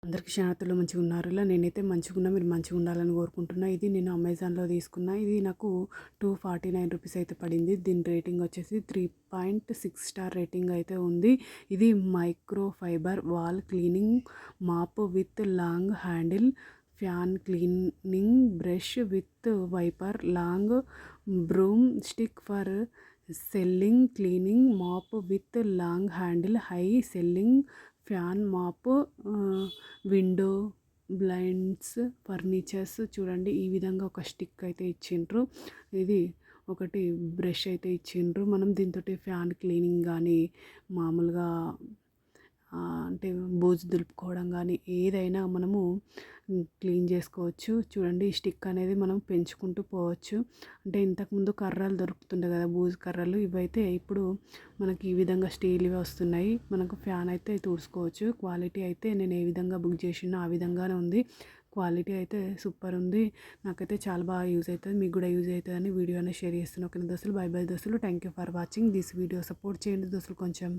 అందరికీ క్షణార్థులు మంచిగా ఉన్నారు. ఇలా నేనైతే మంచిగా ఉన్నా, మీరు మంచిగా ఉండాలని కోరుకుంటున్నా. ఇది నేను అమెజాన్లో తీసుకున్నా. ఇది నాకు 249 రూపీస్ అయితే పడింది. దీని రేటింగ్ వచ్చేసి 3.6 స్టార్ రేటింగ్ అయితే ఉంది. ఇది micro fibre wall cleaning mop with long handle, fan cleaning brush with wiper, long broom stick for selling, cleaning mop with long handle, high selling fan mop, window blinds, furnitures. చూడండి ఈ విధంగా ఒక stick అయితే ఇచ్చిండ్రు. ఇది ఒకటి brush అయితే ఇచ్చిండ్రు. మనం దీంతో ఫ్యాన్ క్లీనింగ్ కానీ మామూలుగా అంటే బూజు దులుపుకోవడం కానీ ఏదైనా మనము క్లీన్ చేసుకోవచ్చు. చూడండి ఈ స్టిక్ అనేది మనం పెంచుకుంటూ పోవచ్చు. అంటే ఇంతకుముందు కర్రలు దొరుకుతుండే కదా, బూజు కర్రలు, ఇవైతే ఇప్పుడు మనకి ఈ విధంగా స్టీల్వి వస్తున్నాయి. మనకు ఫ్యాన్ అయితే తుడుచుకోవచ్చు. క్వాలిటీ అయితే నేను ఏ విధంగా బుక్ చేసినా ఆ విధంగానే ఉంది. క్వాలిటీ అయితే సూపర్ ఉంది. నాకైతే చాలా బాగా యూజ్ అవుతుంది. మీకు కూడా యూజ్ అవుతుందని వీడియో అనేది షేర్ చేస్తున్నాను. ఓకే దోస్తులు, బై బై దోస్తులు. Thank you for watching this video. Support చేయండి దోస్తులు కొంచెం.